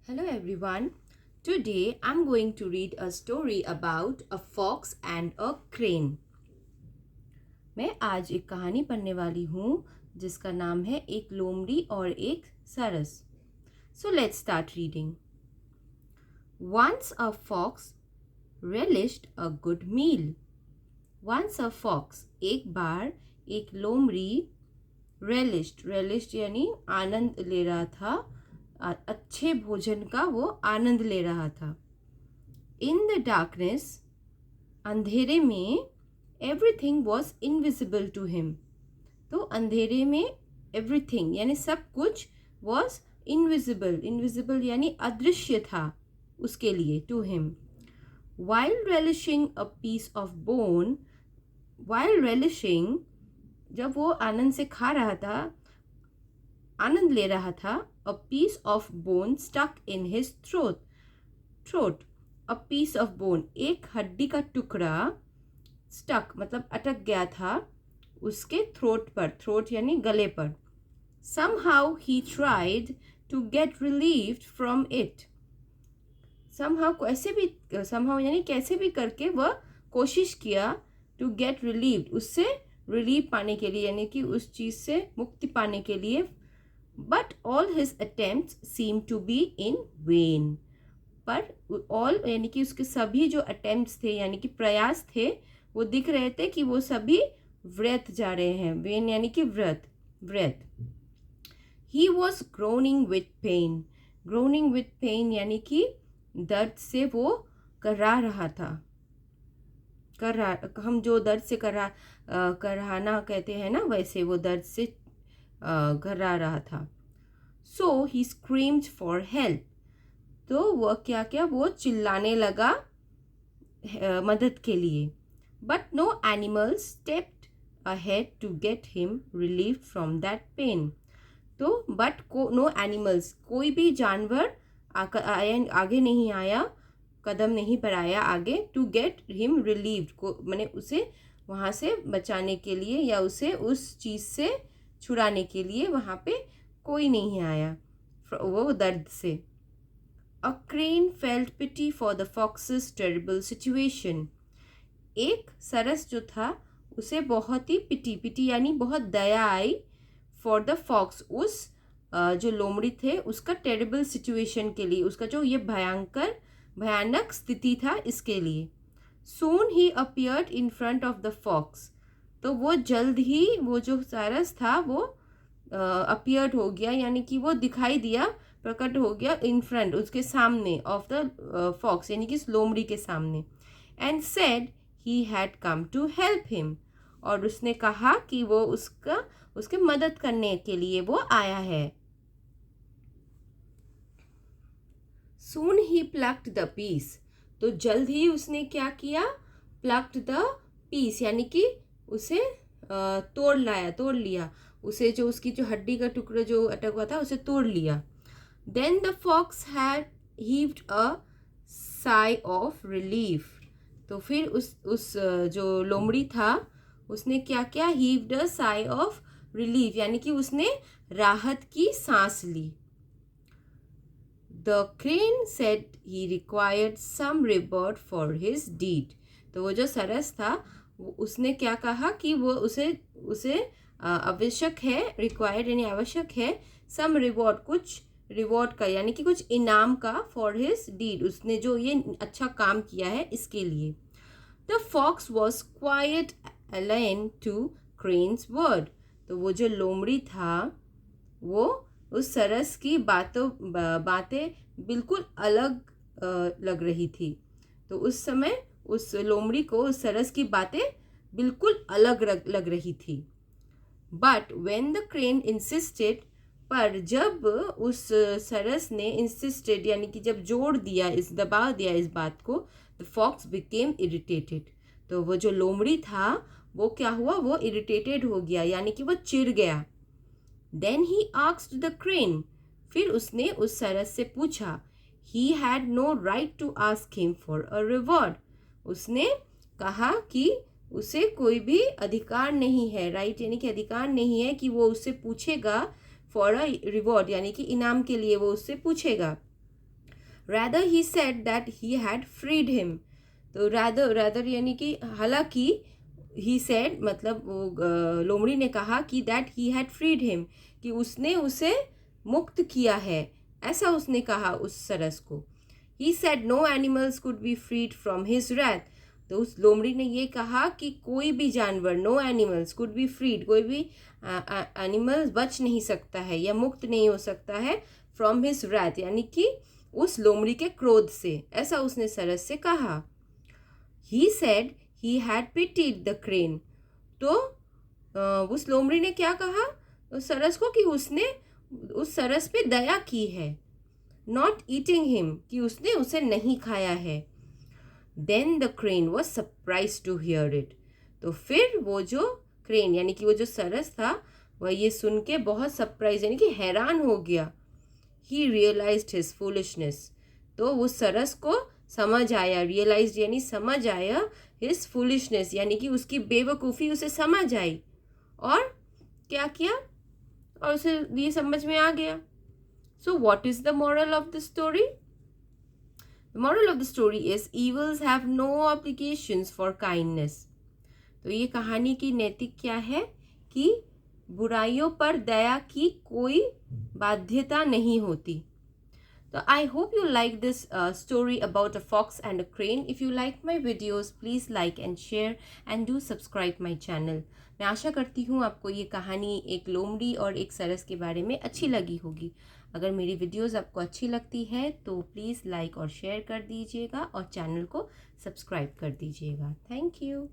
Hello everyone. Today I'm going to read a story about a fox and a crane. मैं आज एक कहानी पढ़ने वाली हूँ जिसका नाम है एक लोमड़ी और एक सरस. So let's start reading. Once a fox relished a good meal. Once a fox, एक बार एक लोमड़ी relished यानी आनंद ले रहा था, अच्छे भोजन का वो आनंद ले रहा था. इन द डार्कनेस, अंधेरे में, everything was invisible to him. तो अंधेरे में एवरीथिंग यानी सब कुछ वॉज इनविजिबल यानी अदृश्य था उसके लिए, to him. While relishing a piece of bone, while relishing जब वो आनंद से खा रहा था, आनंद ले रहा था, a piece of bone stuck in his throat. a piece of bone, एक हड्डी का टुकड़ा, stuck मतलब अटक गया था उसके throat पर, throat यानी गले पर. somehow he tried to get relieved from it. somehow यानी कैसे भी करके वह कोशिश किया to get relieved, उससे relief पाने के लिए यानी कि उस चीज़ से मुक्ति पाने के लिए. But all his attempts seemed to be in vain. पर all यानी कि उसके सभी जो attempts थे यानी कि प्रयास थे वो दिख रहे थे कि वो सभी व्यर्थ जा रहे हैं. vain यानी कि व्यर्थ. He was groaning with pain. groaning with pain यानी कि दर्द से वो कर्रा रहा था. हम जो दर्द से कराहना कहते हैं ना, वैसे वो दर्द से घर्रा रहा था. So he screamed for help. तो वह क्या वो चिल्लाने लगा मदद के लिए. But no animals stepped ahead to get him relief from that pain. तो बट नो एनिमल्स, कोई भी जानवर आगे नहीं आया, कदम नहीं बढ़ाया आगे, टू गेट हिम रिलीव्ड को मैंने उसे वहाँ से बचाने के लिए या उसे उस चीज़ से छुड़ाने के लिए वहाँ पे कोई नहीं आया वो दर्द से. A crane felt pity for the fox's terrible situation. एक सरस जो था उसे बहुत ही पिटी यानी बहुत दया आई फॉर द फॉक्स, उस जो लोमड़ी थे उसका टेरिबल सिचुएशन के लिए, उसका जो ये भयानक स्थिति था इसके लिए. सून ही appeared in front of the fox. तो वो जल्द ही वो जो सरस था वो अपीयर्ड हो गया यानी कि वो दिखाई दिया, प्रकट हो गया इन फ्रंट उसके सामने ऑफ द फॉक्स यानी कि लोमड़ी के सामने. And said he had come to help him. और उसने कहा कि वो उसके मदद करने के लिए वो आया है. सून ही प्लक्ड द पीस. तो जल्द ही उसने क्या किया, प्लक्ड द पीस यानी कि उसे तोड़ लिया उसे, जो उसकी जो हड्डी का टुकड़ा जो अटक हुआ था उसे तोड़ लिया. Then the fox had heaved a sigh of relief. तो फिर उस जो लोमड़ी था उसने क्या किया, heaved a sigh of relief यानी कि उसने राहत की सांस ली. The crane said he required some reward for his deed. तो वो जो सरस था उसने क्या कहा कि वो उसे आवश्यक है, रिक्वायर्ड यानी आवश्यक है, सम रिवॉर्ड कुछ रिवॉर्ड का यानी कि कुछ इनाम का, फॉर हिज डीड उसने जो ये अच्छा काम किया है इसके लिए. The fox was quite align to crane's word. तो वो जो लोमड़ी था वो उस सरस की बातें बिल्कुल अलग लग रही थी. तो उस समय उस लोमड़ी को उस सरस की बातें बिल्कुल अलग लग रही थी. But when the crane insisted, पर जब उस सरस ने इंसिस्टेड यानी कि जब दबा दिया इस बात को, द फॉक्स बिकेम इरिटेटेड. तो वो जो लोमड़ी था वो क्या हुआ, वो इरिटेटेड हो गया यानी कि वो चिढ़ गया. Then he asked the crane. फिर उसने उस सरस से पूछा. He had no right to ask him for a reward. उसने कहा कि उसे कोई भी अधिकार नहीं है, राइट यानी कि अधिकार नहीं है कि वो उससे पूछेगा फॉर अ रिवॉर्ड यानी कि इनाम के लिए वो उससे पूछेगा. rather he said that he had freed him. तो rather यानी कि हालांकि he said मतलब वो लोमड़ी ने कहा कि that he had freed him, कि उसने उसे मुक्त किया है, ऐसा उसने कहा उस सरस को. He said no animals could be freed from his wrath. तो उस लोमड़ी ने ये कहा कि कोई भी जानवर, no animals could be freed, कोई भी एनिमल बच नहीं सकता है या मुक्त नहीं हो सकता है फ्रॉम हिज wrath, यानी कि उस लोमड़ी के क्रोध से, ऐसा उसने सरस से कहा. He said he had pitied the crane. तो उस लोमड़ी ने क्या कहा उस सरस को, कि उसने उस सरस पे दया की है. नॉट ईटिंग हिम, कि उसने उसे नहीं खाया है. Then the crane was surprise to hear it. तो फिर वो जो क्रेन यानी कि वो जो सरस था वह ये सुन के बहुत सरप्राइज यानी कि हैरान हो गया. ही रियलाइज्ड हिज फूलिशनेस. तो उस सरस को समझ आया, रियलाइज्ड यानी समझ आया, हिज फूलिशनेस यानी कि उसकी बेवकूफ़ी उसे समझ आई, और क्या किया, और उसे ये समझ में आ गया. So what is the moral of the story? The moral of the story is evils have no obligations for kindness. तो ये कहानी की नैतिक क्या है कि बुराइयों पर दया की कोई बाध्यता नहीं होती. So I hope you like this story about a fox and a crane. If you like my videos, please like and share and do subscribe my channel. मैं आशा करती हूँ आपको ये कहानी एक लोमड़ी और एक सरस के बारे में अच्छी लगी होगी. अगर मेरी वीडियोस आपको अच्छी लगती है तो प्लीज़ लाइक और शेयर कर दीजिएगा और चैनल को सब्सक्राइब कर दीजिएगा. Thank you.